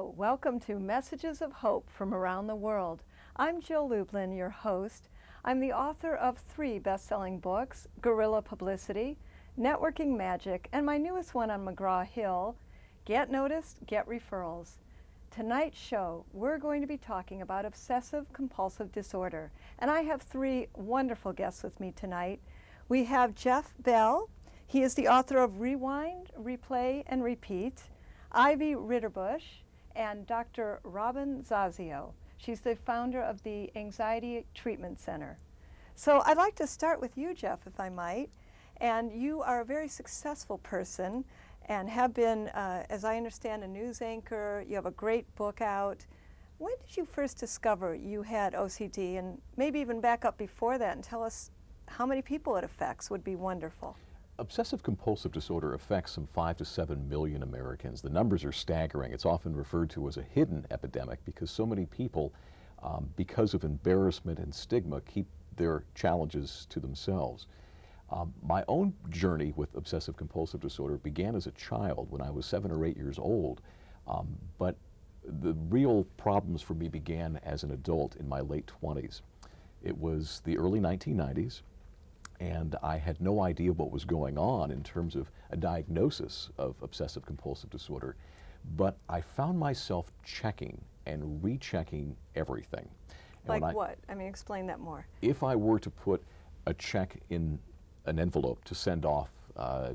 Hello, welcome to Messages of Hope from Around the World. I'm Jill Lublin, your host. I'm the author of 3 best-selling books, Guerrilla Publicity, Networking Magic, and my newest one on McGraw-Hill, Get Noticed, Get Referrals. Tonight's show, we're going to be talking about obsessive compulsive disorder, and I have 3 wonderful guests with me tonight. We have Jeff Bell. He is the author of Rewind, Replay, and Repeat, Ivy Ritterbush, and Dr. Robin Zazio. She's the founder of the Anxiety Treatment Center. So I'd like to start with you, Jeff, if I might. And you are a very successful person and have been, as I understand, a news anchor. You have a great book out. When did you first discover you had OCD? And maybe even back up before that and tell us how many people it affects would be wonderful. Obsessive compulsive disorder affects some 5 to 7 million Americans. The numbers are staggering. It's often referred to as a hidden epidemic because so many people, because of embarrassment and stigma, keep their challenges to themselves. My own journey with obsessive compulsive disorder began as a child when I was 7 or 8 years old, but the real problems for me began as an adult in my late 20s. It was the early 1990s. And I had no idea what was going on in terms of a diagnosis of obsessive compulsive disorder, but I found myself checking and rechecking everything. And like what? I mean, explain that more. If I were to put a check in an envelope to send off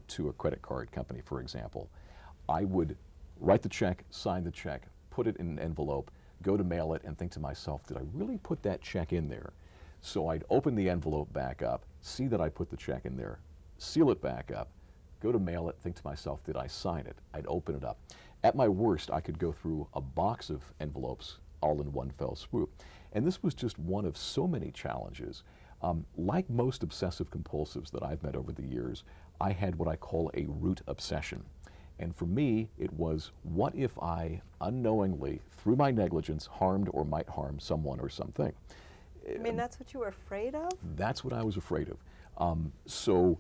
to a credit card company, for example, I would write the check, sign the check, put it in an envelope, go to mail it, and think to myself, did I really put that check in there? So I'd open the envelope back up, see that I put the check in there, seal it back up, go to mail it, think to myself, did I sign it? I'd open it up. At my worst, I could go through a box of envelopes all in one fell swoop. And this was just one of so many challenges. Like most obsessive compulsives that I've met over the years, I had what I call a root obsession. And for me, it was, what if I unknowingly, through my negligence, harmed or might harm someone or something? I mean, that's what you were afraid of? That's what I was afraid of. So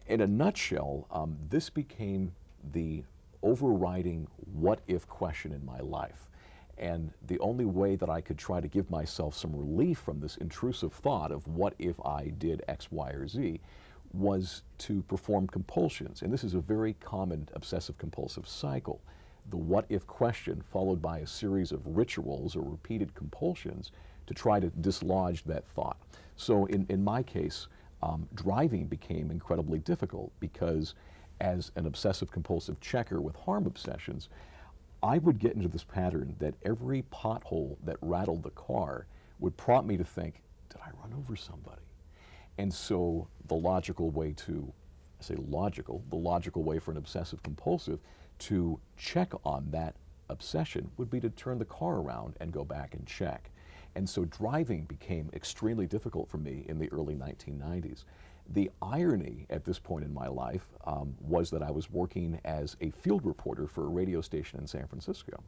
in a nutshell, this became the overriding what-if question in my life. And the only way that I could try to give myself some relief from this intrusive thought of what if I did X, Y, or Z was to perform compulsions. And this is a very common obsessive-compulsive cycle. The what-if question followed by a series of rituals or repeated compulsions to try to dislodge that thought. So in my case, driving became incredibly difficult because as an obsessive compulsive checker with harm obsessions, I would get into this pattern that every pothole that rattled the car would prompt me to think, did I run over somebody? And so the logical way to, I say logical, the logical way for an obsessive compulsive to check on that obsession would be to turn the car around and go back and check. And so driving became extremely difficult for me in the early 1990s. The irony at this point in my life was that I was working as a field reporter for a radio station in San Francisco.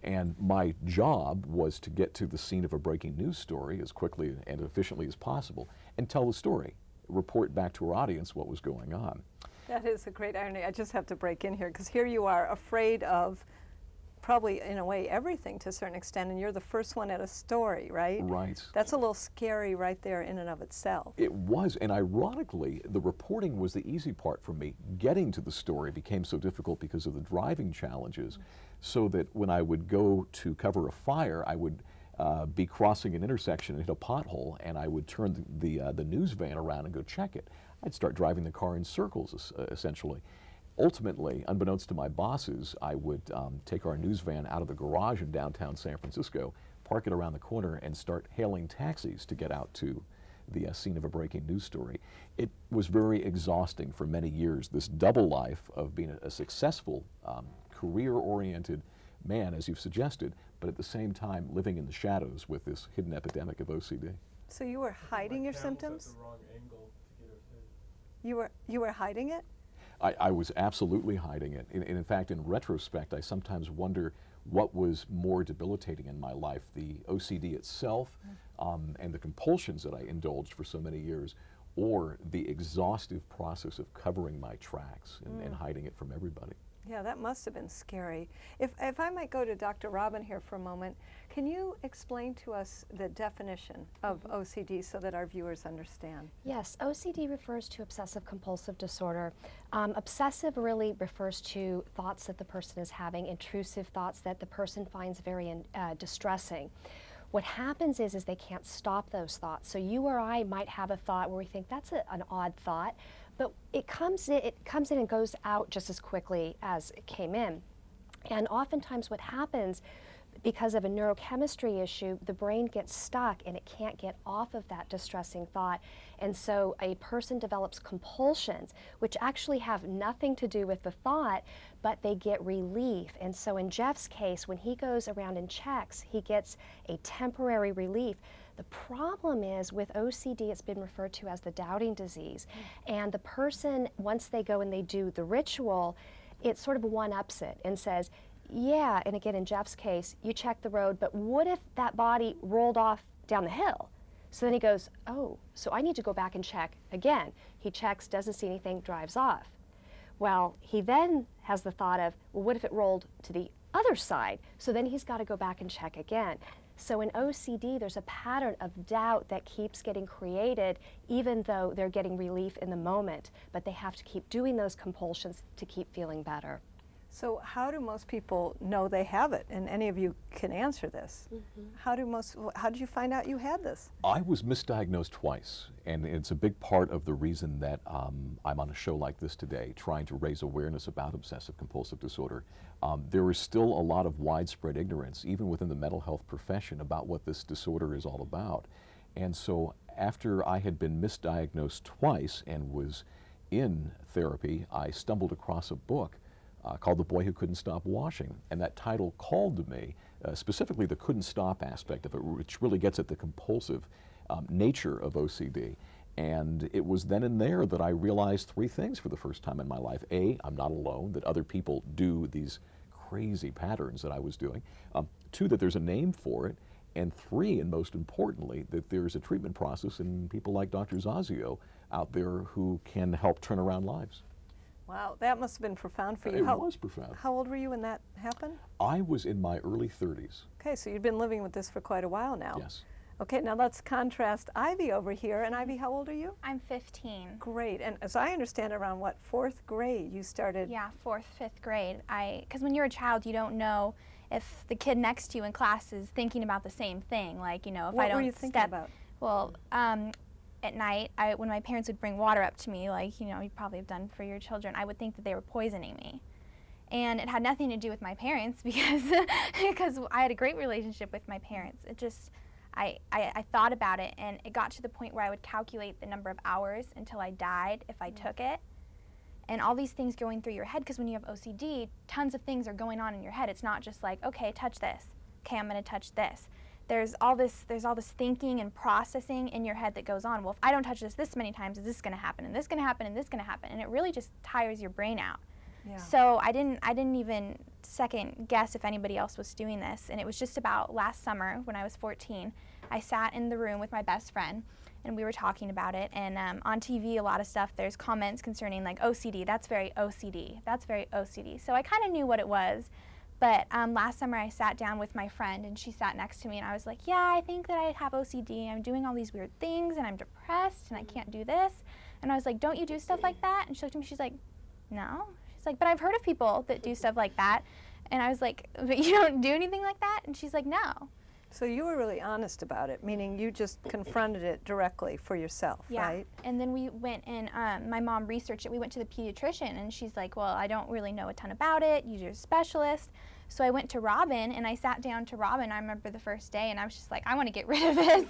And my job was to get to the scene of a breaking news story as quickly and efficiently as possible and tell the story, report back to our audience what was going on. That is a great irony. I just have to break in here because here you are afraid of probably, in a way, everything to a certain extent, and you're the first one at a story, right? Right. That's a little scary right there in and of itself. It was, and ironically, the reporting was the easy part for me. Getting to the story became so difficult because of the driving challenges, so that when I would go to cover a fire, I would be crossing an intersection and hit a pothole, and I would turn the news van around and go check it. I'd start driving the car in circles, essentially. Ultimately, unbeknownst to my bosses, I would take our news van out of the garage in downtown San Francisco, park it around the corner, and start hailing taxis to get out to the scene of a breaking news story. It was very exhausting for many years, this double life of being a successful, career-oriented man, as you've suggested, but at the same time living in the shadows with this hidden epidemic of OCD. So you were hiding your symptoms? At the wrong angle to get it hit. You were hiding it? I was absolutely hiding it. In fact, in retrospect, I sometimes wonder what was more debilitating in my life, the OCD itself and the compulsions that I indulged for so many years, or the exhaustive process of covering my tracks and hiding it from everybody. Yeah, that must have been scary. If I might go to Dr. Robin here for a moment, can you explain to us the definition of OCD so that our viewers understand? Yes, OCD refers to obsessive compulsive disorder. Obsessive really refers to thoughts that the person is having, intrusive thoughts that the person finds very distressing. What happens is they can't stop those thoughts. So you or I might have a thought where we think that's an odd thought, but it comes in and goes out just as quickly as it came in. And oftentimes what happens, because of a neurochemistry issue, the brain gets stuck and it can't get off of that distressing thought. And so a person develops compulsions, which actually have nothing to do with the thought, but they get relief. And so in Jeff's case, when he goes around and checks, he gets a temporary relief. The problem is with OCD, it's been referred to as the doubting disease. And the person, once they go and they do the ritual, it sort of one-ups it and says, yeah, and again in Jeff's case, you check the road, but what if that body rolled off down the hill? So then he goes, oh, so I need to go back and check again. He checks, doesn't see anything, drives off. Well, he then has the thought of, well, what if it rolled to the other side? So then he's got to go back and check again. So in OCD, there's a pattern of doubt that keeps getting created even though they're getting relief in the moment, but they have to keep doing those compulsions to keep feeling better. So how do most people know they have it? And any of you can answer this. How did you find out you had this? I was misdiagnosed twice, and it's a big part of the reason that I'm on a show like this today, trying to raise awareness about obsessive compulsive disorder. There is still a lot of widespread ignorance, even within the mental health profession, about what this disorder is all about. And so after I had been misdiagnosed twice and was in therapy, I stumbled across a book called The Boy Who Couldn't Stop Washing. And that title called to me, specifically the couldn't stop aspect of it, which really gets at the compulsive nature of OCD. And it was then and there that I realized three things for the first time in my life. A, I'm not alone, that other people do these crazy patterns that I was doing. Two, that there's a name for it. And three, and most importantly, that there's a treatment process and people like Dr. Zazio out there who can help turn around lives. Wow, that must have been profound for you. It was profound. How old were you when that happened? I was in my early 30s. Okay, so you've been living with this for quite a while now. Yes. Okay, now let's contrast Ivy over here. And Ivy, how old are you? I'm 15. Great, and as I understand, around what, 4th grade you started? Yeah, 4th, 5th grade. Because when you're a child, you don't know if the kid next to you in class is thinking about the same thing. Like, you know, if what I don't were you thinking about? Well, at night, when my parents would bring water up to me, like, you know, you probably have done for your children, I would think that they were poisoning me. And it had nothing to do with my parents because I had a great relationship with my parents. It just, I thought about it, and it got to the point where I would calculate the number of hours until I died if I took it. And all these things going through your head, because when you have OCD, tons of things are going on in your head. It's not just like, okay, touch this. Okay, I'm going to touch this. There's all this thinking and processing in your head that goes on. Well, if I don't touch this many times, is this going to happen? And this going to happen? And this going to happen? And it really just tires your brain out. Yeah. So I didn't even second guess if anybody else was doing this. And it was just about last summer when I was 14. I sat in the room with my best friend, and we were talking about it. And on TV, a lot of stuff, there's comments concerning like OCD. That's very OCD. That's very OCD. So I kind of knew what it was. But last summer I sat down with my friend, and she sat next to me, and I was like, yeah, I think that I have OCD. I'm doing all these weird things, and I'm depressed, and I can't do this. And I was like, don't you do stuff like that? And she looked at me, she's like, no. She's like, but I've heard of people that do stuff like that. And I was like, but you don't do anything like that? And she's like, no. So you were really honest about it, meaning you just confronted it directly for yourself, right? Yeah, and then we went and my mom researched it. We went to the pediatrician, and she's like, well, I don't really know a ton about it. You're a specialist. So I went to Robin, and I sat down to Robin. I remember the first day, and I was just like, I want to get rid of this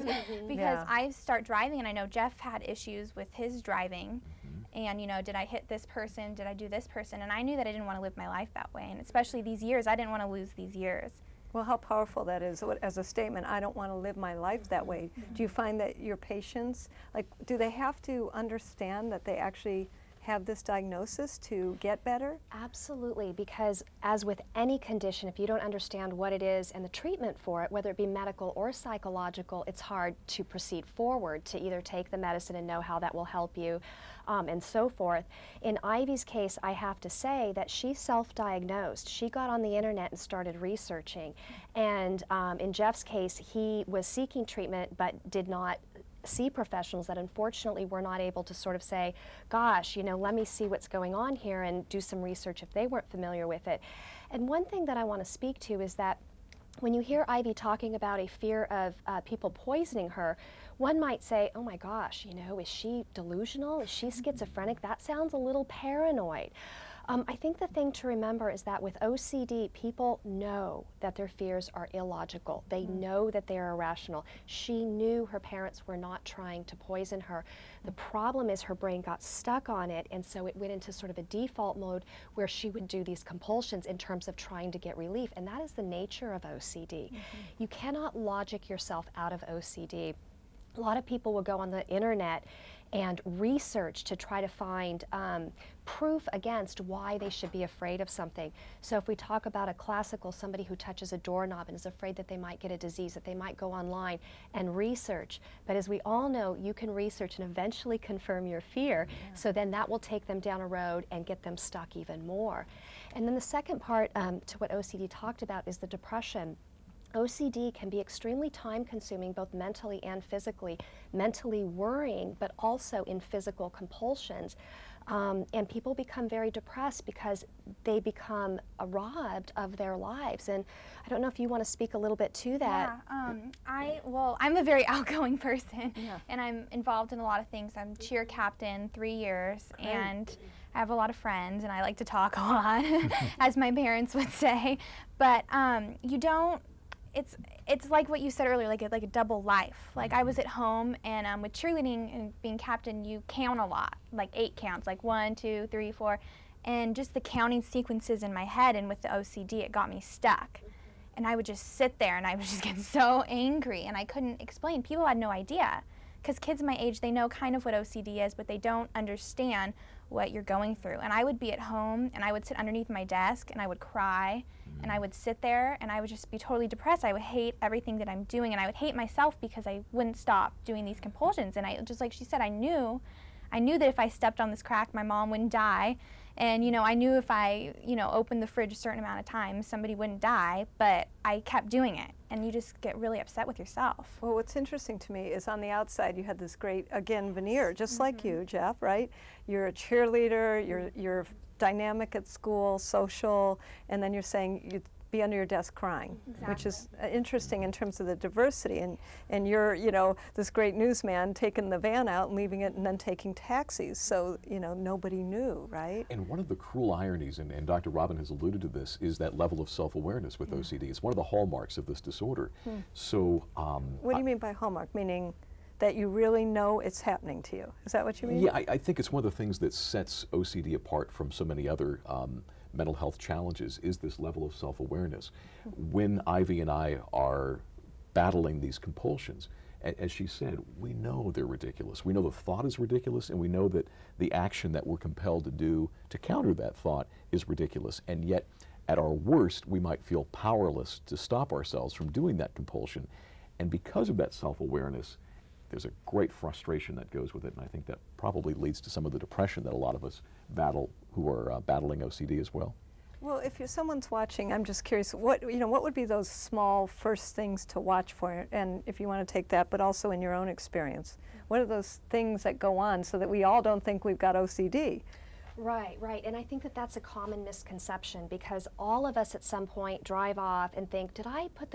because I start driving, and I know Jeff had issues with his driving. And, you know, did I hit this person? Did I do this person? And I knew that I didn't want to live my life that way. And especially these years, I didn't want to lose these years. Well, how powerful that is as a statement, I don't want to live my life that way. Do you find that your patients, like, do they have to understand that they actually have this diagnosis to get better? Absolutely, because as with any condition, if you don't understand what it is and the treatment for it, whether it be medical or psychological, it's hard to proceed forward, to either take the medicine and know how that will help you, and so forth. In Ivy's case, I have to say that she self-diagnosed. She got on the internet and started researching. And in Jeff's case, he was seeking treatment but did not see professionals that unfortunately were not able to sort of say, gosh, you know, let me see what's going on here and do some research if they weren't familiar with it. And one thing that I want to speak to is that when you hear Ivy talking about a fear of people poisoning her, one might say, oh my gosh, you know, is she delusional? Is she schizophrenic? That sounds a little paranoid. I think the thing to remember is that with OCD, people know that their fears are illogical. They know that they are irrational. She knew her parents were not trying to poison her. The problem is her brain got stuck on it, and so it went into sort of a default mode where she would do these compulsions in terms of trying to get relief, and that is the nature of OCD. You cannot logic yourself out of OCD. A lot of people will go on the internet and research to try to find proof against why they should be afraid of something. So if we talk about a classical, somebody who touches a doorknob and is afraid that they might get a disease, that they might go online and research. But as we all know, you can research and eventually confirm your fear, so then that will take them down a road and get them stuck even more. And then the second part to what OCD talked about is the depression. OCD can be extremely time-consuming, both mentally and physically. Mentally worrying, but also in physical compulsions. And people become very depressed because they become robbed of their lives. And I don't know if you want to speak a little bit to that. Yeah, well, I'm a very outgoing person, and I'm involved in a lot of things. I'm cheer captain 3 years, and I have a lot of friends, and I like to talk a lot, as my parents would say. But you don't. It's like what you said earlier, like a double life. Like I was at home, and with cheerleading and being captain, you count a lot, like 8 counts, like 1, 2, 3, 4, and just the counting sequences in my head. And with the OCD, it got me stuck, and I would just sit there, and I would just get so angry, and I couldn't explain. People had no idea, because kids my age, they know kind of what OCD is, but they don't understand what you're going through. And I would be at home, and I would sit underneath my desk, and I would cry, and I would sit there, and I would just be totally depressed. I would hate everything that I'm doing, and I would hate myself because I wouldn't stop doing these compulsions. And I, just like she said, I knew that if I stepped on this crack, my mom wouldn't die. And, you know, I knew if I, you know, opened the fridge a certain amount of times, somebody wouldn't die, but I kept doing it. And you just get really upset with yourself. Well, what's interesting to me is on the outside you had this great, again, veneer, just like you, Jeff, right? You're a cheerleader, you're dynamic at school, social, and then you're saying you'd be under your desk crying, which is interesting in terms of the diversity. And you're, you know, this great newsman taking the van out and leaving it and then taking taxis. So, you know, nobody knew, right? And one of the cruel ironies, and Dr. Robin has alluded to this, is that level of self-awareness with OCD. It's one of the hallmarks of this disorder. So, what do you mean by hallmark? Meaning that you really know it's happening to you. Is that what you mean? Yeah, I think it's one of the things that sets OCD apart from so many other mental health challenges, is this level of self-awareness. When Ivy and I are battling these compulsions, as she said, we know they're ridiculous. We know the thought is ridiculous, and we know that the action that we're compelled to do to counter that thought is ridiculous. And yet, at our worst, we might feel powerless to stop ourselves from doing that compulsion. And because of that self-awareness, there's a great frustration that goes with it, and I think that probably leads to some of the depression that a lot of us battle who are battling OCD as well. Well, if someone's watching, I'm just curious, what would be those small first things to watch for? And if you want to take that, but also in your own experience, what are those things that go on so that we all don't think we've got OCD? Right, right. And I think that that's a common misconception, because all of us at some point drive off and think, did I put the